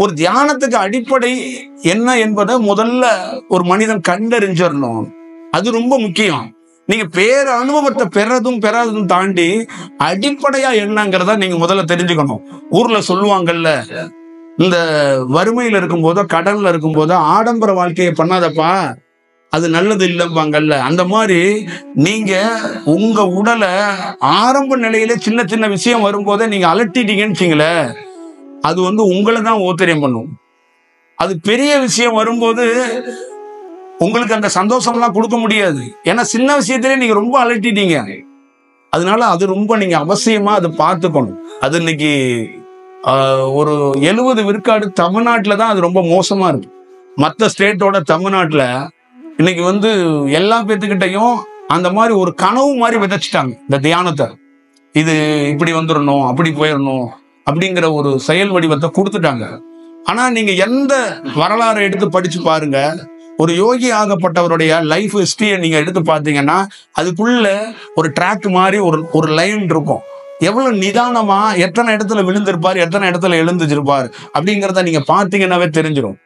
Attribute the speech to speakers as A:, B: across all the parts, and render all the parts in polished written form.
A: ஒரு தியானத்துக்கு அடிப்படை என்ன என்பதை முதல்ல ஒரு மனிதன் கண்டறிஞ்சிடணும். அது ரொம்ப முக்கியம். நீங்க பேர் அனுபவத்தை பெறதும் பெறாததும் தாண்டி அடிப்படையா என்னங்கிறத நீங்க முதல்ல தெரிஞ்சுக்கணும். ஊர்ல சொல்லுவாங்கல்ல, இந்த வறுமையில இருக்கும் போதோ கடன்ல இருக்கும் போதோ ஆடம்பர வாழ்க்கையை பண்ணாதப்பா, அது நல்லது இல்லைப்பாங்கல்ல. அந்த மாதிரி நீங்க உங்க உடலை ஆரம்ப நிலையில சின்ன சின்ன விஷயம் வரும்போதே நீங்க அலட்டிட்டீங்கன்னு வச்சுங்களே, அது உங்களை தான் ஓத்திரியம் பண்ணும். அது பெரிய விஷயம் வரும்போது உங்களுக்கு அந்த சந்தோஷம்லாம் கொடுக்க முடியாது. ஏன்னா சின்ன விஷயத்திலே நீங்க ரொம்ப அலட்டிட்டீங்க. அதனால அது ரொம்ப நீங்க அவசியமா அதை பார்த்துக்கணும். அது இன்னைக்கு ஒரு 70 விழுக்காடு தமிழ்நாட்டில தான் அது ரொம்ப மோசமா இருக்கு. மற்ற ஸ்டேட்டோட தமிழ்நாட்டில் இன்னைக்கு எல்லா பேத்துக்கிட்டையும் அந்த மாதிரி ஒரு கனவு மாதிரி விதைச்சிட்டாங்க இந்த தியானத்தை. இது இப்படி வந்துடணும், அப்படி போயிடணும் அப்படிங்கிற ஒரு செயல் வடிவத்தை கொடுத்துட்டாங்க. ஆனா நீங்க எந்த வரலாறை எடுத்து படிச்சு பாருங்க, ஒரு யோகி ஆகப்பட்டவருடைய லைஃப் ஹிஸ்டரியை நீங்க எடுத்து பார்த்தீங்கன்னா அதுக்குள்ள ஒரு ட்ராக் மாதிரி ஒரு லைன் இருக்கும். எவ்வளவு நிதானமா எத்தனை இடத்துல விழுந்திருப்பார், எத்தனை இடத்துல எழுந்துச்சிருப்பார் அப்படிங்கிறத நீங்க பார்த்தீங்கன்னாவே தெரிஞ்சிடும்.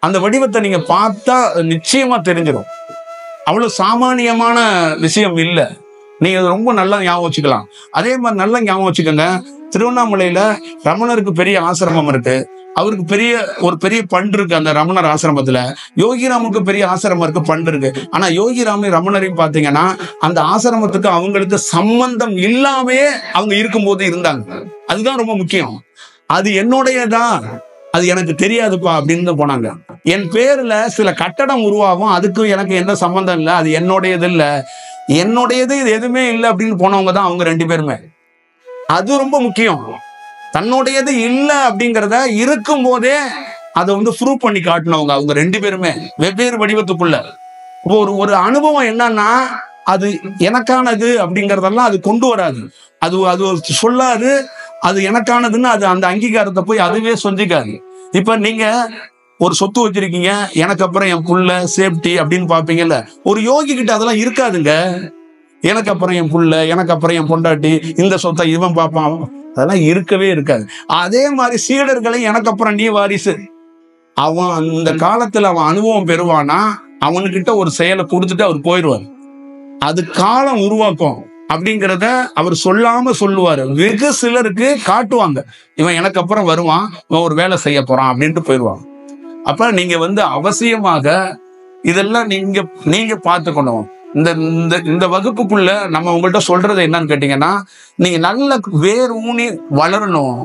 A: அந்த வடிவத்தை நீங்க பார்த்தா நிச்சயமா தெரிஞ்சிடும். அவ்வளவு சாமானியமான விஷயம் இல்லை. நீங்க ரொம்ப நல்லா ஞாபகம் வச்சுக்கலாம். அதே மாதிரி நல்லா ஞாபகம் வச்சுக்கோங்க, திருவண்ணாமலையில ரமணருக்கு பெரிய ஆசிரமம் இருக்கு. அவருக்கு ஒரு பெரிய பண்டு இருக்கு அந்த ரமணர் ஆசிரமத்துல. யோகிராமுக்கு பெரிய ஆசிரமம் இருக்கு, பண்டு இருக்கு. ஆனா யோகிராமையும் ரமணரையும் பாத்தீங்கன்னா அந்த ஆசிரமத்துக்கு அவங்களுக்கு சம்பந்தம் இல்லாமையே அவங்க இருக்கும்போது இருந்தாங்க. அதுதான் ரொம்ப முக்கியம். அது என்னுடையதான், அது எனக்கு தெரியாதுப்பா அப்படின்னு போனாங்க. என் பேர்ல சில கட்டடம் உருவாகும், அதுக்கு எனக்கு எந்த சம்பந்தம் இல்லை, அது என்னுடையது இல்லை, என்னுடையது இது எதுவுமே இல்லை அப்படின்னு போனவங்க தான் அவங்க 2 பேருமே. அது ரொம்ப முக்கியம். தன்னுடையது இல்லை அப்படிங்கிறத இருக்கும் போதே அதை ப்ரூவ் பண்ணி காட்டினவங்க அவங்க 2 பேருமே வெவ்வேறு வடிவத்துக்குள்ள. ஒரு அனுபவம் என்னன்னா அது எனக்கானது அப்படிங்கிறதெல்லாம் அது கொண்டு வராது. அது சொல்லாது அது எனக்கானதுன்னு அது அந்த அங்கீகாரத்தை போய் அதுவே சொல்லிக்காது. இப்ப நீங்க ஒரு சொத்து வச்சிருக்கீங்க, எனக்கு அப்புறம் என் புள்ள சேஃப்டி அப்படின்னு பாப்பீங்கல்ல. ஒரு யோகி கிட்ட அதெல்லாம் இருக்காதுங்க. எனக்கு அப்புறம் என் புள்ள, எனக்கு அப்புறம் என் பொண்டாட்டி, இந்த சொத்தை இவன் பார்ப்பான், அதெல்லாம் இருக்கவே இருக்காது. அதே மாதிரி சீடர்களை எனக்கு அப்புறம் நீ வாரிசு, அவன் அந்த காலத்துல அவன் அனுபவம் பெறுவானா, அவனுக்கிட்ட ஒரு செயலை கொடுத்துட்டு அவர் போயிடுவார். அது காலம் உருவாக்கும் அப்படிங்கிறத அவர் சொல்லாம சொல்லுவாரு. வெகு சிலருக்கு காட்டுவாங்க, இவன் எனக்கு அப்புறம் வருவான், இவன் ஒரு வேலை செய்ய போறான் அப்படின்ட்டு போயிடுவான். அப்ப நீங்க அவசியமாக இதெல்லாம் நீங்க பார்த்துக்கணும். இந்த வகுப்புக்குள்ள நம்ம உங்கள்கிட்ட சொல்றது என்னன்னு கேட்டீங்கன்னா, நீங்க நல்ல வேர் ஊனி வளரணும்.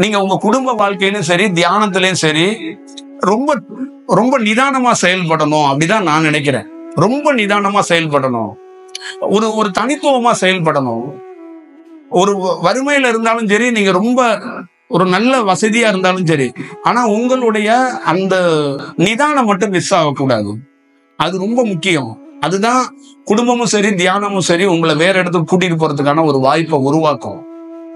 A: நீங்க உங்க குடும்ப வாழ்க்கையிலும் சரி, தியானத்திலையும் சரி, ரொம்ப ரொம்ப நிதானமா செயல்படணும் அப்படிதான் நான் நினைக்கிறேன். ரொம்ப நிதானமா செயல்படணும், ஒரு தனித்துவமா செயல்படணும். ஒரு வறுமையில இருந்தாலும் சரி, நீங்க ரொம்ப ஒரு நல்ல வசதியா இருந்தாலும் சரி, ஆனா உங்களுடைய அந்த நிதானம் மட்டும் மிஸ் ஆகக்கூடாது. அது ரொம்ப முக்கியம். அதுதான் குடும்பமும் சரி, தியானமும் சரி உங்களை வேற இடத்துக்கு கூட்டிட்டு போறதுக்கான ஒரு வாய்ப்பை உருவாக்கும்.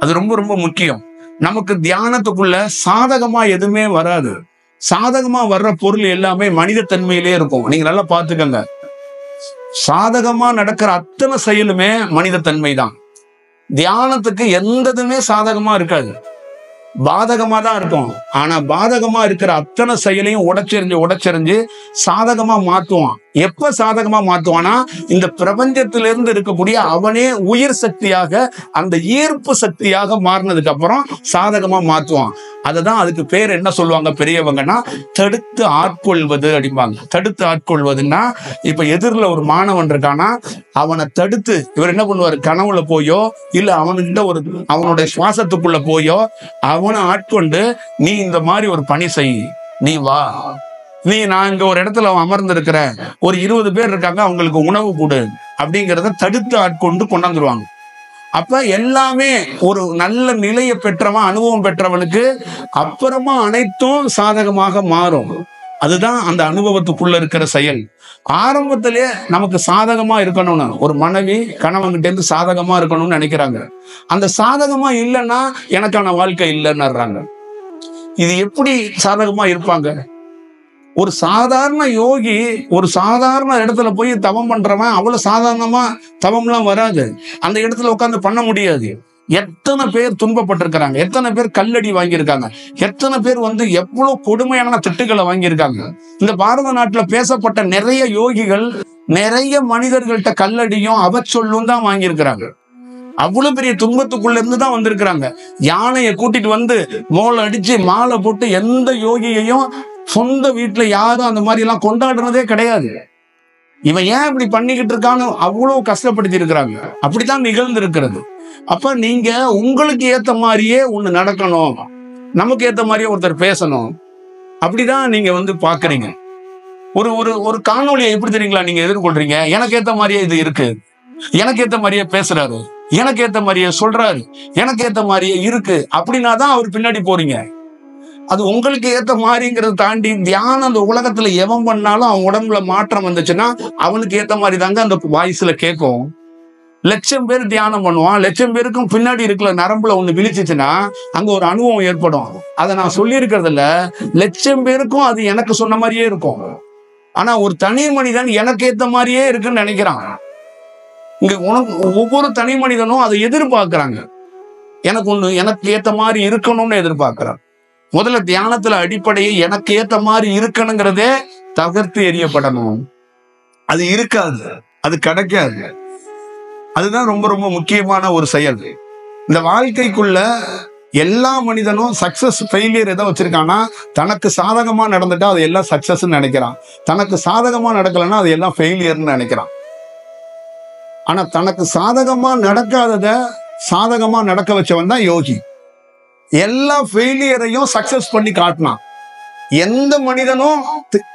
A: அது ரொம்ப ரொம்ப முக்கியம். நமக்கு தியானத்துக்குள்ள சாதகமா எதுவுமே வராது. சாதகமா வர்ற பொருள் எல்லாமே மனித தன்மையிலே இருக்கும். நீங்க நல்லா பாத்துக்கங்க, சாதகமா நடக்கிற அத்தனை செயலுமே மனித தன்மை தான். தியானத்துக்கு எந்ததுமே சாதகமா இருக்காது, பாதகமா தான் இருக்கும். ஆனா பாதகமா இருக்கிற அத்தனை செயலையும் உடைச்செறிஞ்சு சாதகமா மாத்துவான். எப்ப சாதகமா மாத்துவானா, இந்த பிரபஞ்சத்திலிருந்து இருக்கக்கூடிய அவனே உயிர் சக்தியாக, அந்த ஈர்ப்பு சக்தியாக மாறினதுக்கு அப்புறம் சாதகமா மாத்துவான். அததான் அதுக்கு பேர் என்ன சொல்லுவாங்க பெரியவங்கன்னா, தடுத்து ஆட்கொள்வது அப்படிம்பாங்க. தடுத்து ஆட்கொள்வதுன்னா, இப்ப எதிரில் ஒரு மாணவன் இருக்கானா, அவனை தடுத்து இவர் என்ன பண்ணுவார், கனவுல போயோ இல்ல அவன்கிட்ட அவனுடைய சுவாசத்துக்குள்ள போயோ அவனை ஆட்கொண்டு, நீ இந்த மாதிரி ஒரு பணி செய், நீ வா, நான் இங்க ஒரு இடத்துல அமர்ந்து இருக்கிறேன், ஒரு 20 பேர் இருக்காங்க, அவங்களுக்கு உணவு கொடு அப்படிங்கிறத தடுத்து ஆட்கொண்டு கொண்டாந்துருவாங்க. அப்ப எல்லாமே ஒரு நல்ல நிலையை பெற்றவன், அனுபவம் பெற்றவனுக்கு அப்புறமா அனைத்தும் சாதகமாக மாறும். அதுதான் அந்த அனுபவத்துக்குள்ள இருக்கிற செயல். ஆரம்பத்திலே நமக்கு சாதகமா இருக்கணும்னு ஒரு மனைவி கணவன்கிட்ட இருந்து சாதகமா இருக்கணும்னு நினைக்கிறாங்க. அந்த சாதகமா இல்லைன்னா எனக்கான வாழ்க்கை இல்லைன்னு. இது எப்படி சாதகமா இருப்பாங்க? ஒரு சாதாரண யோகி ஒரு சாதாரண இடத்துல போய் தவம் பண்றவன் அவ்வளவு சாதாரணமா தவம்லாம் வராது. அந்த இடத்துல உட்காந்து பண்ண முடியாது. எத்தனை பேர் துன்பப்பட்டிருக்கிறாங்க, எத்தனை பேர் கல்லடி வாங்கியிருக்காங்க, எத்தனை பேர் எவ்வளவு கொடுமையான திட்டுகளை வாங்கியிருக்காங்க. இந்த பாரத நாட்டுல பேசப்பட்ட நிறைய யோகிகள் நிறைய மனிதர்கள்ட்ட கல்லடியும் அவச்சொல்லும் தான் வாங்கியிருக்கிறாங்க. அவ்வளவு பெரிய துன்பத்துக்குள்ள இருந்து தான் வந்திருக்கிறாங்க. யானையை கூட்டிட்டு மோளை அடிச்சு மாலை போட்டு எந்த யோகியையும் சொந்த வீட்டுல யாரும் அந்த மாதிரி எல்லாம் கொண்டாடுறதே கிடையாது. இவன் ஏன் இப்படி பண்ணிக்கிட்டு இருக்கான்னு அவ்வளவு கஷ்டப்படுத்தி இருக்கிறாங்க. அப்படித்தான் நிகழ்ந்து இருக்கிறது. அப்ப நீங்க உங்களுக்கு ஏத்த மாதிரியே ஒண்ணு நடக்கணும், நமக்கு ஏத்த மாதிரியே ஒருத்தர் பேசணும், அப்படிதான் நீங்க பாக்குறீங்க. ஒரு ஒரு ஒரு காணொலியை எப்படி தெரியுங்களா நீங்க எதிர்கொள்றீங்க? எனக்கு ஏத்த மாதிரியே இது இருக்கு, எனக்கு ஏத்த மாதிரியே பேசுறாரு, எனக்கு ஏத்த மாதிரியே சொல்றாரு, எனக்கு ஏத்த மாதிரியே இருக்கு அப்படின்னா தான் அவர் பின்னாடி போறீங்க. அது உங்களுக்கு ஏத்த மாதிரிங்கிறத தாண்டி தியானம் அந்த உலகத்துல எவன் பண்ணாலும் அவன் உடம்புல மாற்றம் வந்துச்சுன்னா அவனுக்கு ஏத்த மாதிரி தாங்க அந்த வாய்ஸ்ல கேட்கும். 1,00,000 பேர் தியானம் பண்ணுவான், 1,00,000 பேருக்கும் பின்னாடி இருக்கிற நரம்புல ஒண்ணு விழிச்சுச்சுன்னா அங்க ஒரு அனுபவம் ஏற்படும். அதை நான் சொல்லி இருக்கிறதுல 1,00,000 பேருக்கும் அது எனக்கு சொன்ன மாதிரியே இருக்கும். ஆனா ஒரு தனி மனிதன் எனக்கு ஏத்த மாதிரியே இருக்குன்னு நினைக்கிறான். இங்க ஒவ்வொரு தனி மனிதனும் அதை எதிர்பார்க்கிறாங்க. எனக்கு ஏத்த மாதிரி இருக்கணும்னு எதிர்பார்க்கிறான். முதல்ல தியானத்துல அடிப்படையை எனக்கு ஏத்த மாதிரி இருக்கணுங்கிறதே தகர்த்து எறியப்படணும். அது இருக்காது, அது கிடைக்காது. அதுதான் ரொம்ப ரொம்ப முக்கியமான ஒரு செயல். இந்த வாழ்க்கைக்குள்ள எல்லா மனிதனும் சக்சஸ் ஃபெயிலியர் எதை வச்சிருக்கான்னா, தனக்கு சாதகமா நடந்துட்டா அது எல்லாம் சக்சஸ் நினைக்கிறான், தனக்கு சாதகமா நடக்கலன்னா அது எல்லாம் ஃபெயிலியர்னு நினைக்கிறான். ஆனா தனக்கு சாதகமா நடக்காதத சாதகமா நடக்க வச்சவன் தான் யோகி. எல்லா ஃபெயிலியரையும் சக்சஸ் பண்ணி காட்டினான். எந்த மனிதனும்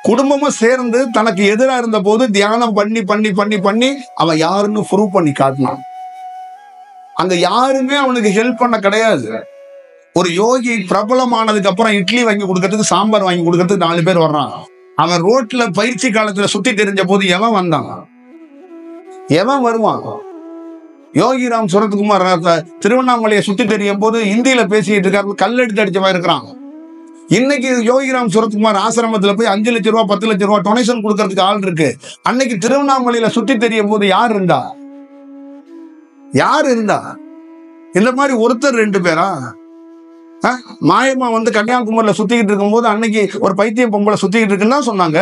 A: குடும்பமும் சேர்ந்து தனக்கு எதிராக இருந்த போது தியானம் பண்ணி பண்ணி பண்ணி பண்ணி அவன் யாருன்னு ப்ரூவ் பண்ணி காட்டினான். அங்க யாருமே அவனுக்கு ஹெல்ப் பண்ண கிடையாது. ஒரு யோகி பிரபலமானதுக்கு அப்புறம் இட்லி வாங்கி கொடுக்கறதுக்கு, சாம்பார் வாங்கி கொடுக்கறதுக்கு 4 பேர் வர்றான். அவன் ரோட்ல பயிற்சி காலத்துல சுத்தி தெரிஞ்ச போது எவன் வந்தான்? எவன் வருவான்? யோகிராம் சுரத்குமார் திருவண்ணாமலையை சுத்தி தெரியும் போது இந்தியில பேசிட்டு இருக்காரு, கல்லெடுத்து அடிச்சவன் இருக்கிறான். இன்னைக்கு யோகிராம் சுரத்குமார் ஆசிரமத்துல போய் 5 லட்சம் ரூபாய் 10 லட்சம் ரூபாய் டொனேஷன் கொடுக்கறதுக்கு ஆள் இருக்கு. அன்னைக்கு திருவண்ணாமலையில சுத்தி தெரியும் போது யார் இருந்தா? யார் இருந்தா? இந்த மாதிரி ஒருத்தர் 2 பேரா? மாயமா கன்னியாகுமரியில சுத்திக்கிட்டு இருக்கும் போது அன்னைக்கு ஒரு பைத்தியம் பொம்பளை சுத்திக்கிட்டு இருக்குன்னு தான் சொன்னாங்க.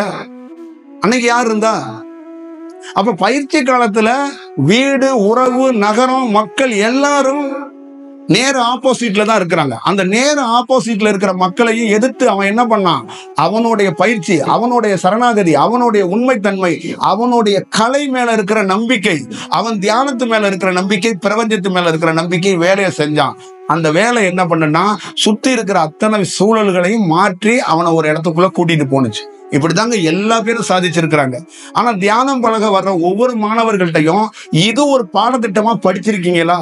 A: அன்னைக்கு யார் இருந்தா? அப்ப பயிற்சி காலத்துல வீடு, உறவு, நகரம், மக்கள் எல்லாரும் நேர ஆப்போசிட்ல தான் இருக்கிறாங்க. அந்த நேர ஆப்போசிட்ல இருக்கிற மக்களையும் எதிர்த்து அவன் என்ன பண்ணான்? அவனுடைய பயிற்சி, அவனுடைய சரணாகதி, அவனுடைய உண்மைத்தன்மை, அவனுடைய கலை மேல இருக்கிற நம்பிக்கை, அவன் தியானத்து மேல இருக்கிற நம்பிக்கை, பிரபஞ்சத்து மேல இருக்கிற நம்பிக்கை வேலையை செஞ்சான். அந்த வேலை என்ன பண்ணுன்னா, சுத்தி இருக்கிற அத்தனை சூழல்களையும் மாற்றி அவனை ஒரு இடத்துக்குள்ள கூட்டிட்டு போனுச்சு. இப்படிதாங்க எல்லா பேரும் சாதிச்சிருக்கிறாங்க. ஆனா தியானம் பழக வர்ற ஒவ்வொரு மாணவர்கள்ட்டையும் இது ஒரு பாடத்திட்டமா படிச்சிருக்கீங்களா?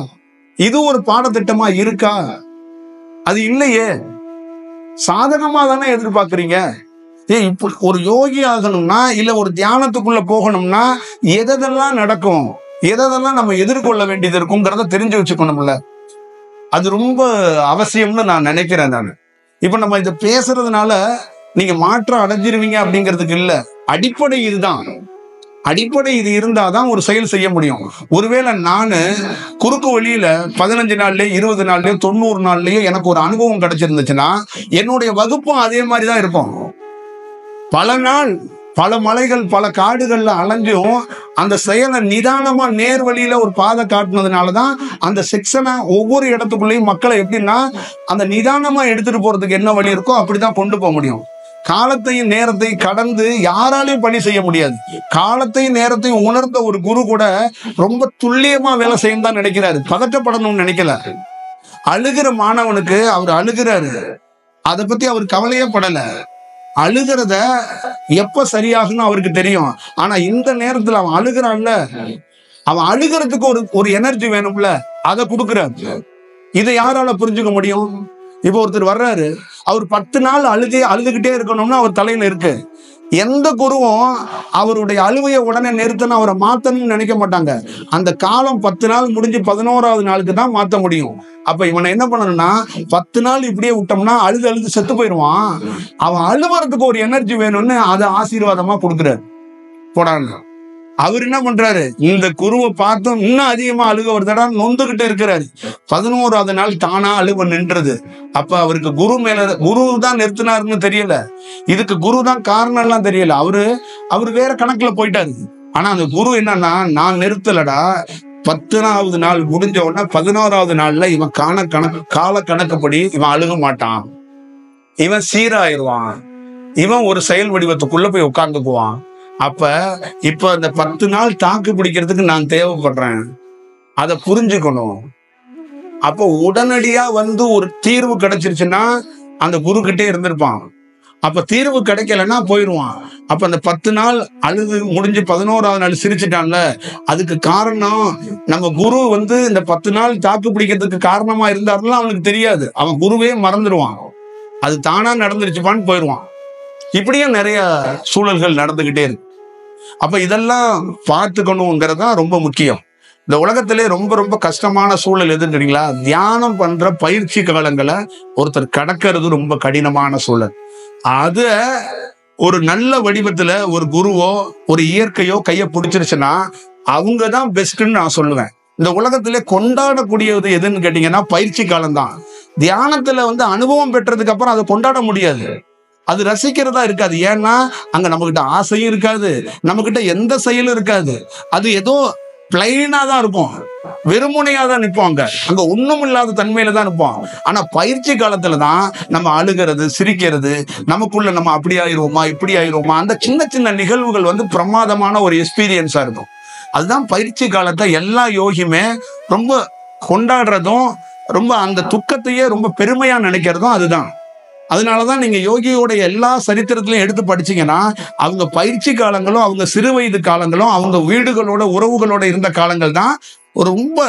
A: இது ஒரு பாடத்திட்டமா இருக்கா? அது இல்லையே. சாதகமா தானே எதிர்பார்க்கறீங்க. இப்ப ஒரு யோகி ஆகணும்னா, இல்ல ஒரு தியானத்துக்குள்ள போகணும்னா எதெல்லாம் நடக்கும், எதெல்லாம் நம்ம எதிர்கொள்ள வேண்டியது இருக்குங்கிறத தெரிஞ்சு வச்சுக்கணும்ல. அது ரொம்ப அவசியம்னு நான் நினைக்கிறேன். நான் இப்ப நம்ம இதை பேசுறதுனால நீங்க மாற்றம் அடைஞ்சிருவீங்க அப்படிங்கிறதுக்கு இல்ல. அடிப்படை இதுதான். அடிப்படை இது இருந்தாதான் ஒரு செயல் செய்ய முடியும். ஒருவேளை நானு குறுக்கு வழியில 15 நாள்லயோ 20 நாள்லயோ 90 நாள்லயோ எனக்கு ஒரு அனுபவம் கிடைச்சிருந்துச்சுன்னா என்னுடைய வகுப்பும் அதே மாதிரிதான் இருக்கும். பல நாள், பல மலைகள், பல காடுகள்ல அலைஞ்சும் அந்த செயலை நிதானமா நேர் வழியில ஒரு பாதை காட்டுனதுனாலதான் அந்த செக்ஷனை ஒவ்வொரு இடத்துக்குள்ளேயும் மக்களை எப்படின்னா அந்த நிதானமா எடுத்துட்டு போறதுக்கு என்ன வழி இருக்கோ அப்படிதான் கொண்டு போக முடியும். காலத்தையும் நேரத்தையும் கடந்து யாராலையும் பணி செய்ய முடியாது. காலத்தையும் நேரத்தையும் உணர்ந்த ஒரு குரு கூட ரொம்ப துல்லியமா வேலை செய்யணும் தான் நினைக்கிறாரு, பதட்டப்படணும்னு நினைக்கல. அழுகிற மாணவனுக்கு அவர் அழுகிறாரு, அதை பத்தி அவர் கவலையே படல. அழுகிறத எப்ப சரியாகுன்னு அவருக்கு தெரியும். ஆனா இந்த நேரத்துல அவன் அழுகிறான்ல, அவன் அழுகிறதுக்கு ஒரு எனர்ஜி வேணும்ல, அதை கொடுக்குறாரு. இதை யாரால புரிஞ்சுக்க முடியும்? இப்ப ஒருத்தர் வர்றாரு, அவர் 10 நாள் அழுதுகிட்டே இருக்கணும்னு அவர் தலையில இருக்கு. எந்த குருவும் அவருடைய அழுவையை உடனே நிறுத்தணும், அவரை மாத்தணும்னு நினைக்க மாட்டாங்க. அந்த காலம் 10 நாள் முடிஞ்சு 11ஆவது நாளுக்கு தான் மாத்த முடியும். அப்ப இவனை என்ன பண்ணணும்னா 10 நாள் இப்படியே விட்டோம்னா அழுது செத்து போயிடுவான். அவன் அழுவறதுக்கு ஒரு எனர்ஜி வேணும்னு அதை ஆசீர்வாதமா கொடுக்குறாரு. போடாங்க. அவர் என்ன பண்றாரு, இந்த குருவை பார்த்தும் இன்னும் அதிகமா அழுக ஒரு தடவை நொந்துகிட்டு இருக்கிறாரு. 11வது நாள் தானா அழுவ நின்றது. அப்ப அவருக்கு குரு தான் நிறுத்தினாருன்னு தெரியல, இதுக்கு குரு தான் காரணம் எல்லாம் தெரியல. அவரு வேற கணக்குல போயிட்டாரு. ஆனா அந்த குரு என்னன்னா, நான் நிறுத்தலடா, 10வது நாள் முடிஞ்ச உடனே 11வது நாள்ல இவன் கால கணக்குப்படி இவன் அழுக மாட்டான், இவன் சீராயிருவான், இவன் ஒரு செயல் வடிவத்துக்குள்ள போய் உட்கார்ந்துக்குவான். இப்ப அந்த 10 நாள் தாக்கு பிடிக்கிறதுக்கு நான் தேவைப்படுறேன், அதை புரிஞ்சுக்கணும். அப்போ உடனடியா ஒரு தீர்வு கிடைச்சிருச்சுன்னா அந்த குரு கிட்டே இருந்திருப்பான். அப்ப தீர்வு கிடைக்கலன்னா போயிடுவான். அப்ப அந்த 10 நாள் அழுது முடிஞ்சு 11வது நாள் சிரிச்சுட்டான்ல, அதுக்கு காரணம் நம்ம குரு இந்த 10 நாள் தாக்கு பிடிக்கிறதுக்கு காரணமா இருந்தாருன்னா அவனுக்கு தெரியாது, அவன் குருவே மறந்துடுவான், அது தானா நடந்துருச்சுப்பான்னு போயிடுவான். இப்படியும் நிறைய சூழல்கள் நடந்துகிட்டே இருக்கு. அப்ப இதெல்லாம் பார்த்துக்கணுங்கிறதா ரொம்ப முக்கியம். இந்த உலகத்திலே ரொம்ப ரொம்ப கஷ்டமான சூழல் எதுன்னு தெரியுங்களா? தியானம் பண்ற பயிற்சி காலங்களை ஒருத்தர் கடக்கிறது ரொம்ப கடினமான சூழல். அத ஒரு நல்ல வடிவத்துல ஒரு குருவோ ஒரு இயற்கையோ கைய பிடிச்சிருச்சுன்னா அவங்கதான் பெஸ்ட்ன்னு நான் சொல்லுவேன். இந்த உலகத்திலே கொண்டாடக்கூடியது எதுன்னு கேட்டீங்கன்னா பயிற்சி காலம் தான். தியானத்துல அனுபவம் பெற்றதுக்கு அப்புறம் அதை கொண்டாட முடியாது, அது ரசிக்கிறதா இருக்காது. ஏன்னா அங்க நம்ம கிட்ட ஆசையும் இருக்காது, நம்ம கிட்ட எந்த செயலும் இருக்காது, அது ஏதோ பிளைனா தான் இருக்கும், வெறுமுனையா தான் நிற்போம், அங்க ஒண்ணும் இல்லாத தன்மையில தான் நிற்போம். ஆனா பயிற்சி காலத்துலதான் நம்ம அழுகிறது, சிரிக்கிறது, நமக்குள்ள நம்ம அப்படி ஆயிடுவோமா இப்படி ஆயிடுவோமா, அந்த சின்ன சின்ன நிகழ்வுகள் பிரமாதமான ஒரு எக்ஸ்பீரியன்ஸா இருக்கும். அதுதான் பயிற்சி காலத்தை எல்லா யோகியுமே ரொம்ப கொண்டாடுறதும் ரொம்ப அந்த துக்கத்தையே ரொம்ப பெருமையா நினைக்கிறதும் அதுதான். அதனாலதான் நீங்க யோகியோட எல்லா சரித்திரத்திலையும் எடுத்து படிச்சீங்கன்னா அவங்க பயிற்சி காலங்களும் அவங்க சிறு வயது காலங்களும் அவங்க வீடுகளோட உறவுகளோட இருந்த காலங்கள் தான் ரொம்ப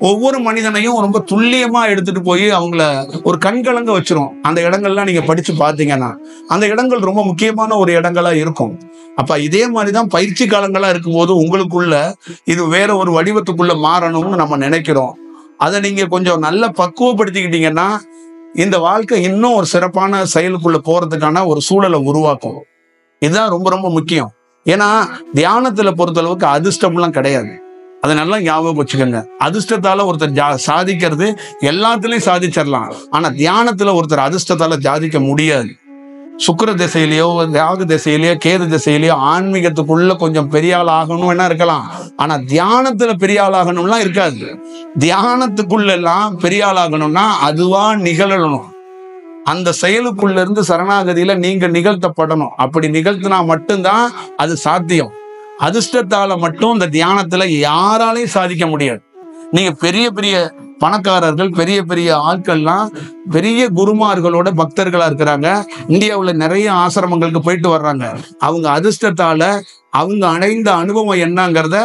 A: ஒவ்வொரு மனிதனையும் ரொம்ப துல்லியமா எடுத்துட்டு போய் அவங்கள ஒரு கண்கலங்க வச்சிரும். அந்த இடங்கள்லாம் நீங்க படிச்சு பார்த்தீங்கன்னா அந்த இடங்கள் ரொம்ப முக்கியமான ஒரு இடங்களா இருக்கும். அப்ப இதே மாதிரிதான் பயிற்சி காலங்களா இருக்கும்போது உங்களுக்குள்ள இது வேற ஒரு வடிவத்துக்குள்ள மாறணும்னு நம்ம நினைக்கிறோம். அதை நீங்க கொஞ்சம் நல்லா பக்குவப்படுத்திக்கிட்டீங்கன்னா இந்த வாழ்க்கை இன்னும் ஒரு சிறப்பான செயலுக்குள்ள போறதுக்கான ஒரு சூழலை உருவாக்கும். இதுதான் ரொம்ப ரொம்ப முக்கியம். ஏன்னா தியானத்துல பொறுத்தளவுக்கு அதிர்ஷ்டம்லாம் கிடையாது, அதை நல்லா ஞாபகம் வச்சுக்கோங்க. அதிர்ஷ்டத்தால ஒருத்தர் சாதிக்கிறது எல்லாத்துலயும் சாதிச்சிடலாம், ஆனா தியானத்துல ஒருத்தர் அதிர்ஷ்டத்தால சாதிக்க முடியாது. சுக்கிர திசையிலேயோ ராகு திசையிலேயோ கேது திசையிலேயோ ஆன்மீகத்துக்குள்ள கொஞ்சம் பெரிய ஆள் ஆகணும் என்ன இருக்கலாம், ஆனா தியானத்துல பெரிய ஆள் ஆகணும்லாம் இருக்காது. தியானத்துக்குள்ள எல்லாம் பெரிய ஆள் ஆகணும்னா அதுவா நிகழணும், அந்த செயலுக்குள்ள இருந்து சரணாகதியில நீங்க நிகழ்த்தப்படணும். அப்படி நிகழ்த்தினா மட்டும்தான் அது சாத்தியம். அதிர்ஷ்டத்தால மட்டும் இந்த தியானத்துல யாராலையும் சாதிக்க முடியாது. நீங்க பெரிய பெரிய பணக்காரர்கள் பெரிய பெரிய ஆட்கள்லாம் பெரிய குருமார்களோட பக்தர்களா இருக்கிறாங்க, இந்தியாவுல நிறைய ஆசிரமங்களுக்கு போயிட்டு வர்றாங்க. அவங்க அதிர்ஷ்டத்தால அவங்க அடைந்த அனுபவம் என்னங்கிறத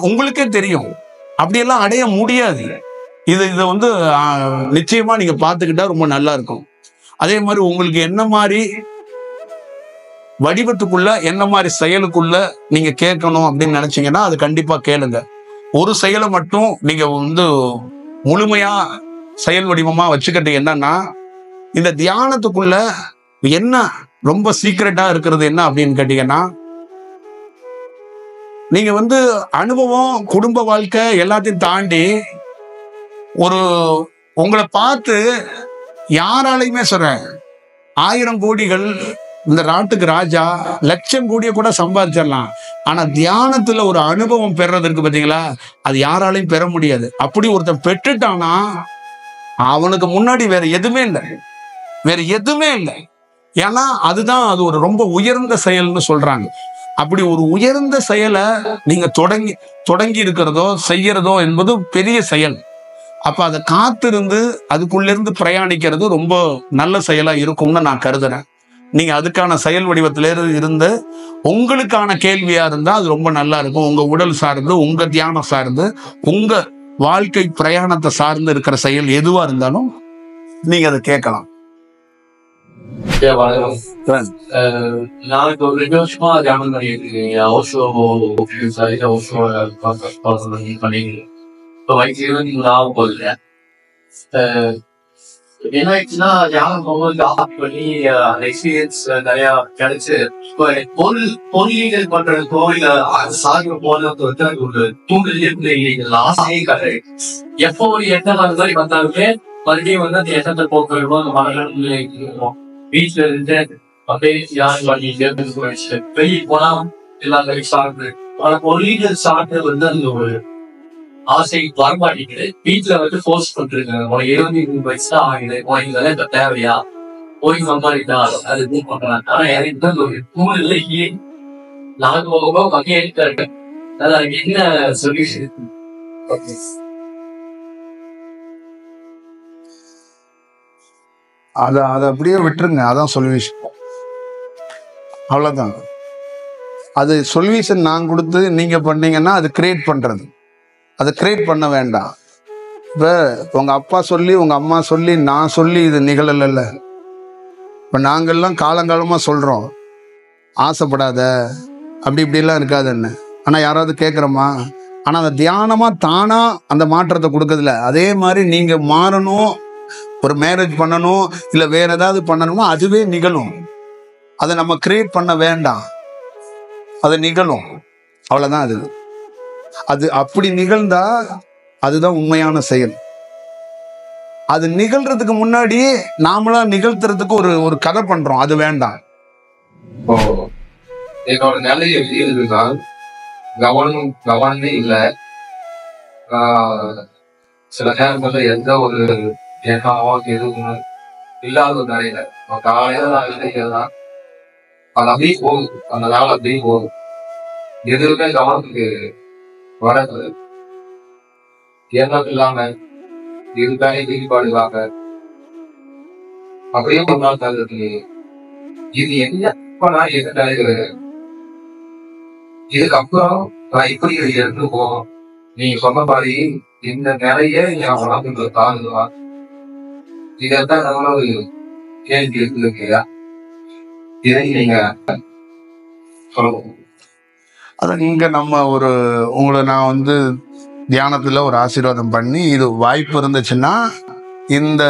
A: உங்களுக்கே தெரியும். அப்படியெல்லாம் அடைய முடியாது. இதை நிச்சயமா நீங்க பார்த்துக்கிட்டா ரொம்ப நல்லா இருக்கும். அதே மாதிரி உங்களுக்கு என்ன மாதிரி வடிவத்துக்குள்ள என்ன மாதிரி செயலுக்குள்ள நீங்க கேட்கணும் அப்படின்னு நினைச்சீங்கன்னா அது கண்டிப்பா கேளுங்க. ஒரு செயலை மட்டும் நீங்க முழுமையா செயல் வடிவமா வச்சுக்கிட்டு என்னன்னா இந்த தியானத்துக்குள்ள என்ன ரொம்ப சீக்கிரட்டா இருக்கிறது என்ன அப்படின்னு கேட்டீங்கன்னா நீங்க அனுபவம் குடும்ப வாழ்க்கை எல்லாத்தையும் தாண்டி உங்களை பார்த்து யாராலையுமே சொல்றேன் 1000 கோடிகள் இந்த நாட்டுக்கு ராஜா 1,00,000 கோடியை கூட சம்பாதிச்சிடலாம், ஆனா தியானத்துல ஒரு அனுபவம் பெறதுக்கு பாத்தீங்களா அது யாராலையும் பெற முடியாது. அப்படி ஒருத்தன் பெற்றுட்டானா அவனுக்கு முன்னாடி வேற எதுவுமே இல்லை. ஏன்னா அது ஒரு ரொம்ப உயர்ந்த செயல்னு சொல்றாங்க. அப்படி ஒரு உயர்ந்த செயலை நீங்க தொடங்கி இருக்கிறதோ செய்யறதோ என்பது பெரிய செயல். அப்ப அதை காத்திருந்து அதுக்குள்ள இருந்து பிரயாணிக்கிறது ரொம்ப நல்ல செயலா இருக்கும்னு நான் கருதுறேன். நீங்க அதுக்கான செயல் வடிவத்தில இருந்து உங்களுக்கான கேள்வியா இருந்தா அது ரொம்ப நல்லா இருக்கும். உங்க உடல் சார்ந்து உங்க தியானம் சார்ந்து உங்க வாழ்க்கை பிரயாணத்தை சார்ந்து இருக்கிற செயல் எதுவா இருந்தாலும் நீங்க அதை கேட்கலாம்.
B: நாளைக்கு ஒரு 2 வருஷமா தியானம் பண்ணிட்டு இருக்கீங்க. ஓஷோ பண்ணிட்டு இப்போ வயசுல நீங்க ஆக போகுது. என்ன ஆயிடுச்சுன்னா ஞானம் போகும்போது ஆஃப் பண்ணி அந்த எக்ஸ்பீரியன்ஸ் நிறைய கிடைச்சு பொருளீகள் பண்றதுக்கோ இல்ல அது சாதிக்க போறது ஒரு தூண்டல் இருக்கு ஆசையே கதை. எப்போ ஒரு எண்ணம் அந்த மாதிரி வந்தாலுமே மறுபடியும் வந்து அந்த எண்ணத்தை போக்குறோம். அந்த மனநலம் வீட்டுல இருந்து அப்படியே யாரும் பண்ணிட்டு வெளியே போனா எல்லாம் சாப்பிட்டு ஆனா பொருளீகள் சாப்பிட்டு வந்து அந்த ஒரு ஆசை வரமாட்டேங்குது. வீட்டுல வந்து போர்ஸ் பண்றாங்க. உனக்கு 22 வயசு தான் ஆகுது, உனக்கு இதெல்லாம் இப்ப தேவையா, போய் சம்பாதிட்டா அது இது பண்றாங்க. ஆனா எனக்கு தான் ஒரு சூழ்நிலையே நான் வகையெடுக்க இருக்கேன். அதுக்கு என்ன சொல்யூஷன்?
A: அதை அப்படியே விட்டுருங்க. அதான் சொல்யூஷன், அவ்வளவுதான். அது சொல்யூஷன் நான் கொடுத்து நீங்க பண்ணீங்கன்னா அது கிரியேட் பண்றது. அதை கிரியேட் பண்ண வேண்டாம். இப்போ உங்கள் அப்பா சொல்லி உங்கள் அம்மா சொல்லி நான் சொல்லி இது நிகழலைல்ல. இப்போ நாங்கள்லாம் காலங்காலமாக சொல்கிறோம் ஆசைப்படாத, அப்படி இப்படிலாம் இருக்காதுன்னு. ஆனால் யாராவது கேட்குறோமா? ஆனால் அந்த தியானமாக தானாக அந்த மாற்றத்தை கொடுக்கறதில்ல. அதே மாதிரி நீங்கள் மாறணும், ஒரு மேரேஜ் பண்ணணும், இல்லை வேறு ஏதாவது பண்ணணுமோ அதுவே நிகழும். அதை நம்ம கிரியேட் பண்ண வேண்டாம், அது நிகழும், அவ்வளோதான். அது அப்படி நிகழ்ந்தா அதுதான் உண்மையான செயல். அது நிகழ்றதுக்கு முன்னாடி நாமளா நிகழ்த்துறதுக்கு ஒரு கதை பண்றோம், அது வேண்டாம்.
B: என்னோட நிலையை இருந்தால் கவனமே இல்லை. சில நேரங்கள்ல எந்த ஒரு எண்ணமோ எதுவும் இல்லாத ஒரு நிலையில காலையில தான் அது அப்படியே போகுது. அந்த நாள் அப்படியே போகுது. எதுவுமே கவனத்துக்கு வராது. எண்ணம் இல்லாம இதுதானே ஈடுபாடு இல்லாம அப்படியே ஒரு நாள் தகுதி. இது என்ன நான் எது நினைக்கிறேன், இதுக்கப்புறம் நான் இப்படி எடுத்து போகணும். நீங்க சொன்ன மாதிரி இந்த நிறைய என் உடம்புக்கு தாங்குதான். இதான் நம்மள ஒரு கேள்வி இருக்குது இல்லையா? இதை நீங்க சொல்லணும்.
A: அதான் இங்க நம்ம உங்களை நான் வந்து தியானத்துல ஒரு ஆசீர்வாதம் பண்ணி, இது வாய்ப்பு இருந்துச்சுன்னா இந்த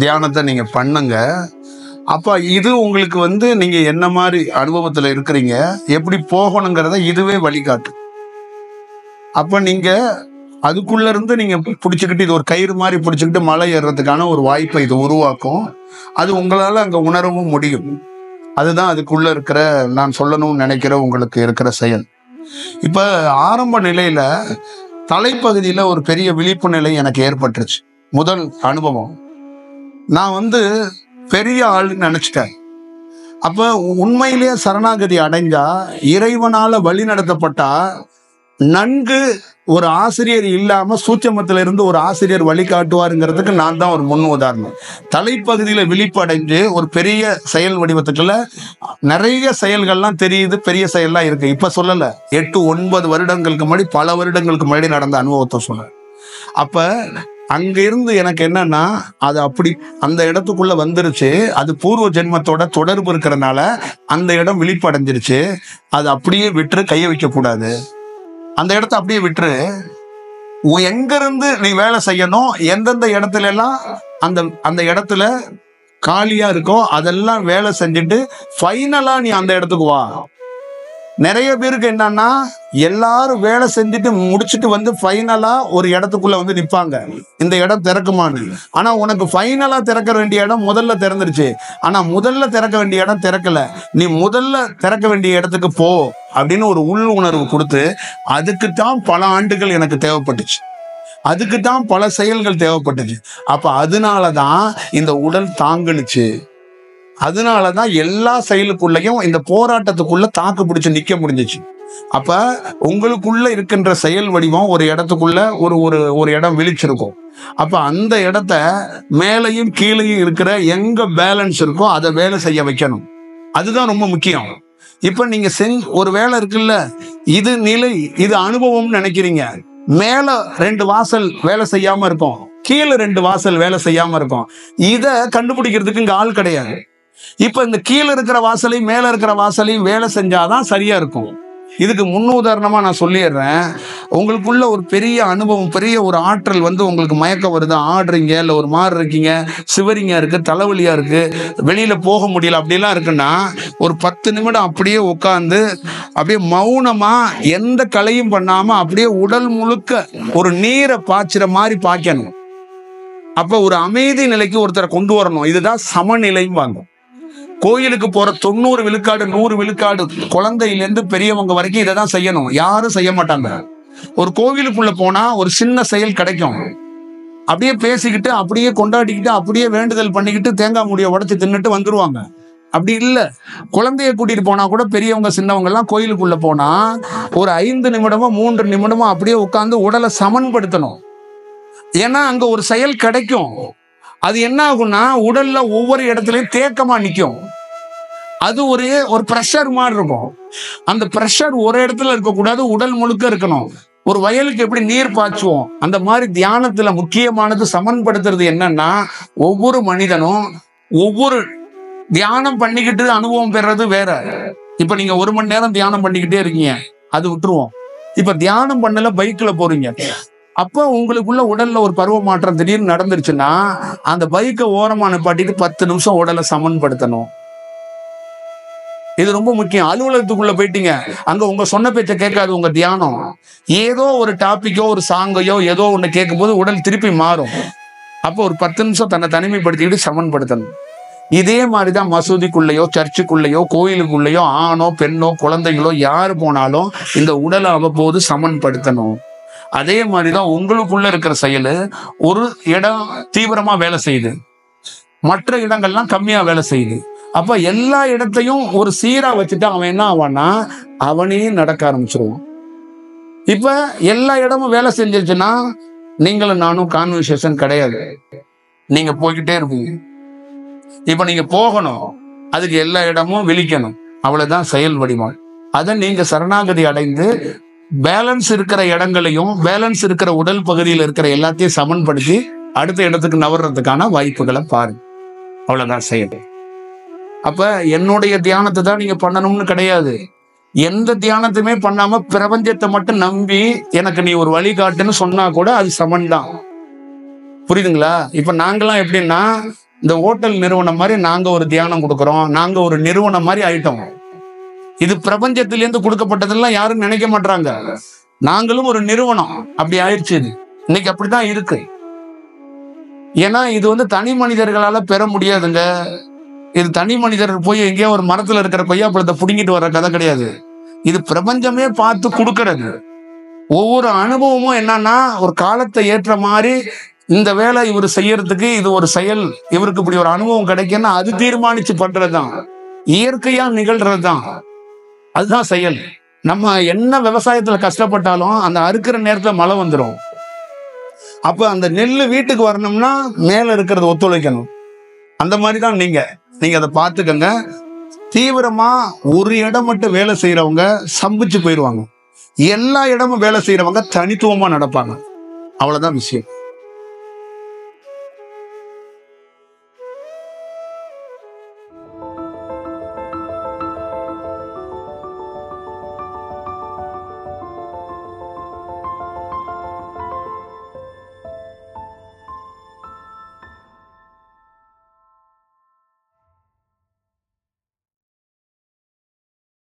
A: தியானத்தை நீங்க பண்ணுங்க. அப்ப இது உங்களுக்கு வந்து நீங்க என்ன மாதிரி அனுபவத்துல இருக்கிறீங்க, எப்படி போகணுங்கிறத இதுவே வழிகாட்டு. அப்ப நீங்க அதுக்குள்ள இருந்து நீங்க பிடிச்சுக்கிட்டு, இது ஒரு கயிறு மாதிரி பிடிச்சுக்கிட்டு மலை ஏறுறதுக்கான ஒரு வாய்ப்பை இது உருவாக்கும். அது உங்களால அங்க உணரவும் முடியும். அதுதான் அதுக்குள்ள இருக்கிற நான் சொல்லணும்னு நினைக்கிற உங்களுக்கு இருக்கிற செயல். இப்ப ஆரம்ப நிலையில தலைப்பகுதியில ஒரு பெரிய விழிப்பு நிலை எனக்கு ஏற்பட்டுருச்சு. முதல் அனுபவம், நான் வந்து பெரிய ஆளுன்னு நினைச்சிட்டேன். அப்ப உண்மையிலேயே சரணாகதி அடைஞ்சா, இறைவனால வழி நடத்தப்பட்டா, நன்கு ஒரு ஆசிரியர் இல்லாம சூட்சமத்துல இருந்து ஒரு ஆசிரியர் வழிகாட்டுவாருங்கிறதுக்கு நான் தான் ஒரு முன் உதாரணம். தலைப்பகுதியில விழிப்பு அடைஞ்சு ஒரு பெரிய செயல் வடிவத்துக்குள்ள நிறைய செயல்கள்லாம் தெரியுது, பெரிய செயல்லாம் இருக்கு. இப்ப சொல்லல, 8-9 வருடங்களுக்கு முன்னாடி, பல வருடங்களுக்கு முன்னாடி நடந்த அனுபவத்தை சொன்னேன். அப்ப அங்க இருந்து எனக்கு என்னன்னா, அது அப்படி அந்த இடத்துக்குள்ள வந்துருச்சு. அது பூர்வ ஜென்மத்தோட தொடர்பு இருக்கிறதுனால அந்த இடம் விழிப்பு அடைஞ்சிருச்சு. அது அப்படியே விட்டு கைய வைக்க கூடாது. அந்த இடத்த அப்படியே விட்டுரு. எங்க இருந்து நீ வேலை செய்யணும், எந்தெந்த இடத்துல எல்லாம் அந்த இடத்துல காலியா இருக்கோ அதெல்லாம் வேலை செஞ்சுட்டு ஃபைனலா நீ அந்த இடத்துக்கு வா. நிறைய பேருக்கு என்னன்னா, எல்லாரும் வேலை செஞ்சுட்டு முடிச்சுட்டு வந்து ஃபைனலா ஒரு இடத்துக்குள்ள வந்து நிப்பாங்க, இந்த இடம் திறக்குமான்னு. ஆனா உனக்கு ஃபைனலா திறக்க வேண்டிய இடம் முதல்ல திறந்துருச்சு. ஆனா முதல்ல திறக்க வேண்டிய இடம் திறக்கல. நீ முதல்ல திறக்க வேண்டிய இடத்துக்கு போ அப்படின்னு ஒரு உள் உணர்வு கொடுத்து, அதுக்குத்தான் பல ஆண்டுகள் எனக்கு தேவைப்பட்டுச்சு, அதுக்குத்தான் பல செயல்கள் தேவைப்பட்டுச்சு. அப்ப அதனாலதான் இந்த உடல் தாங்குனுச்சு. அதனாலதான் எல்லா செயலுக்குள்ளயும் இந்த போராட்டத்துக்குள்ள தாக்கு பிடிச்சு நிக்க முடிஞ்சிச்சு. அப்ப உங்களுக்குள்ள இருக்கின்ற செயல் வடிவம் ஒரு இடத்துக்குள்ள ஒரு இடம் விழிச்சிருக்கும். அப்ப அந்த இடத்த மேலையும் கீழையும் இருக்கிற எங்க பேலன்ஸ் இருக்கோ அதை வேலை செய்ய வைக்கணும். அதுதான் ரொம்ப முக்கியம். இப்ப நீங்க ஒரு வேலை இருக்குல்ல, இது நிலை, இது அனுபவம்னு நினைக்கிறீங்க. மேல 2 வாசல் வேலை செய்யாம இருக்கும், கீழே 2 வாசல் வேலை செய்யாம இருக்கும். இத கண்டுபிடிக்கிறதுக்கு இங்க ஆள் கிடையாது. இப்ப இந்த கீழே இருக்கிற வாசலையும் மேல இருக்கிற வாசலையும் வேலை செஞ்சாதான் சரியா இருக்கும். இதுக்கு முன்னுதாரணமா நான் சொல்லிடுறேன். உங்களுக்குள்ள ஒரு பெரிய அனுபவம், பெரிய ஒரு ஆற்றல் வந்து உங்களுக்கு மயக்கம் வருது, ஆடுறீங்க, இல்லை ஒரு மாதிரி இருக்கீங்க, சிவரிங்கா இருக்கு, தலைவலியா இருக்கு, வெளியில போக முடியல, அப்படிலாம் இருக்குன்னா ஒரு 10 நிமிடம் அப்படியே உட்காந்து அப்படியே மௌனமா எந்த கலையும் பண்ணாம அப்படியே உடல் முழுக்க ஒரு நீரை பாய்ச்சுற மாதிரி பாய்க்கணும். அப்ப ஒரு அமைதி நிலைக்கு ஒருத்தரை கொண்டு வரணும். இதுதான் சமநிலையும் வாங்க. கோயிலுக்கு போற 90 விழுக்காடு 100 விழுக்காடு குழந்தையிலேருந்து பெரியவங்க வரைக்கும் இதை தான் செய்யணும். யாரும் செய்ய மாட்டாங்க. ஒரு கோவிலுக்குள்ள போனா ஒரு சின்ன செயல் கிடைக்கும். அப்படியே பேசிக்கிட்டு, அப்படியே கொண்டாடிக்கிட்டு, அப்படியே வேண்டுதல் பண்ணிக்கிட்டு, தேங்காய் மூடியை உடைச்சு தின்னுட்டு வந்துருவாங்க. அப்படி இல்லை. குழந்தைய கூட்டிட்டு போனா கூட பெரியவங்க சின்னவங்க எல்லாம் கோயிலுக்குள்ள போனா ஒரு 5 நிமிடமோ 3 நிமிடமோ அப்படியே உட்கார்ந்து உடலை சமன்படுத்தணும். ஏன்னா அங்க ஒரு செயல் கிடைக்கும். அது என்ன ஆகும்னா உடல்ல ஒவ்வொரு இடத்துலயும் தேக்கமா நிற்கும். அது ஒரு ப்ரெஷர் மாதிரி இருக்கும். அந்த ப்ரெஷர் ஒரு இடத்துல இருக்கக்கூடாது, உடல் முழுக்க இருக்கணும். ஒரு வயலுக்கு எப்படி நீர் பாய்ச்சுவோம், அந்த மாதிரி தியானத்துல முக்கியமானது சமன்படுத்துறது என்னன்னா, ஒவ்வொரு மனிதனும் ஒவ்வொரு தியானம் பண்ணிக்கிட்டு அனுபவம் பெறது வேற. இப்ப நீங்க 1 மணி நேரம் தியானம் பண்ணிக்கிட்டே இருக்கீங்க, அது விட்டுருவோம். இப்ப தியானம் பண்ணல, பைக்ல போறீங்க, அப்ப உங்களுக்குள்ள உடல்ல ஒரு பருவ மாற்றம் திடீர்னு நடந்துருச்சுன்னா அந்த பைக்கை ஓரமா நிப்பாட்டிட்டு 10 நிமிஷம் உடலை சமன்படுத்தணும். இது ரொம்ப முக்கியம். அலுவலகத்துக்குள்ள போயிட்டீங்க, அங்க உங்க சொன்ன பேச்சை கேட்காது உங்க தியானம். ஏதோ ஒரு டாபிக்கோ ஒரு சாங்கையோ ஏதோ ஒண்ணு கேட்கும் போது உடல் திருப்பி மாறும். அப்போ ஒரு 10 நிமிஷம் தன்னை தனிமைப்படுத்திக்கிட்டு சமன்படுத்தணும். இதே மாதிரிதான் மசூதிக்குள்ளேயோ சர்ச்சுக்குள்ளேயோ கோயிலுக்குள்ளேயோ ஆணோ பெண்ணோ குழந்தைகளோ யாரு போனாலும் இந்த உடலை அவ்வப்போது சமன்படுத்தணும். அதே மாதிரிதான் உங்களுக்குள்ள இருக்கிற செயல் ஒரு இடம் தீவிரமா வேலை செய்யுது, மற்ற இடங்கள்லாம் கம்மியா வேலை செய்யுது. அப்ப எல்லா இடத்தையும் ஒரு சீரா வச்சுட்டு அவன் என்ன ஆவான்னா அவனே நடக்க ஆரம்பிச்சிருவான். இப்ப எல்லா இடமும் வேலை செஞ்சிருச்சுன்னா நீங்களும் நானும் கான்வர்சேஷன் கிடையாது, நீங்க போய்கிட்டே இருப்பீங்க. இப்ப நீங்க போகணும், அதுக்கு எல்லா இடமும் விழிக்கணும், அவ்வளவுதான் செயல் வடிவம். அதை நீங்க சரணாகதி அடைந்து பேலன்ஸ் இருக்கிற இடங்களையும் பேலன்ஸ் இருக்கிற உடல் பகுதியில் இருக்கிற எல்லாத்தையும் சமன்படுத்தி அடுத்த இடத்துக்கு நவர்றதுக்கான வாய்ப்புகளை பாருங்க. அவ்வளவுதான் செயல். அப்ப என்னுடைய தியானத்தை தான் நீங்க பண்ணணும்னு கிடையாது. எந்த தியானத்தையுமே பண்ணாம பிரபஞ்சத்தை மட்டும் நம்பி எனக்கு நீ ஒரு வழிகாட்டுன்னு சொன்னா கூட அது சமன் தான். புரியுதுங்களா? இப்ப நாங்கெல்லாம் எப்படின்னா இந்த ஹோட்டல் நிறுவனம் மாதிரி நாங்க ஒரு தியானம் கொடுக்குறோம், நாங்க ஒரு நிறுவனம் மாதிரி ஆயிட்டோம். இது பிரபஞ்சத்திலிருந்து கொடுக்கப்பட்டதெல்லாம் யாரும் நினைக்க மாட்டாங்க. நாங்களும் ஒரு நிறுவனம் அப்படி ஆயிடுச்சு. இது இன்னைக்கு அப்படித்தான் இருக்கு. ஏன்னா இது தனி மனிதர்களால பெற முடியாதுங்க. இது தனி மனிதர் போய் எங்கேயோ ஒரு மரத்துல இருக்கிற கொய்யாப்பழத்தை புடுங்கிட்டு வர்ற கதை கிடையாது. இது பிரபஞ்சமே பார்த்து கொடுக்கறது. ஒவ்வொரு அனுபவமும் என்னன்னா ஒரு காலத்தை ஏற்ற மாதிரி இந்த வேலை இவர் செய்யறதுக்கு இது ஒரு செயல், இவருக்கு இப்படி ஒரு அனுபவம் கிடைக்குன்னா அது தீர்மானிச்சு பண்றதுதான், இயற்கையா நிகழ்றதுதான், அதுதான் செயல். நம்ம என்ன விவசாயத்துல கஷ்டப்பட்டாலும் அந்த அறுக்கிற நேரத்துல மழை வந்துடும். அப்ப அந்த நெல் வீட்டுக்கு வரணும்னா மேல இருக்கிறது ஒத்துழைக்கணும். அந்த மாதிரிதான் நீங்க அதை பார்த்துக்கங்க. தீவிரமா ஒரு இடம் மட்டும் வேலை செய்யறவங்க சம்பிச்சு போயிடுவாங்க, எல்லா இடமும் வேலை செய்யறவங்க தனித்துவமா நடப்பாங்க. அவ்வளவுதான் விஷயம்.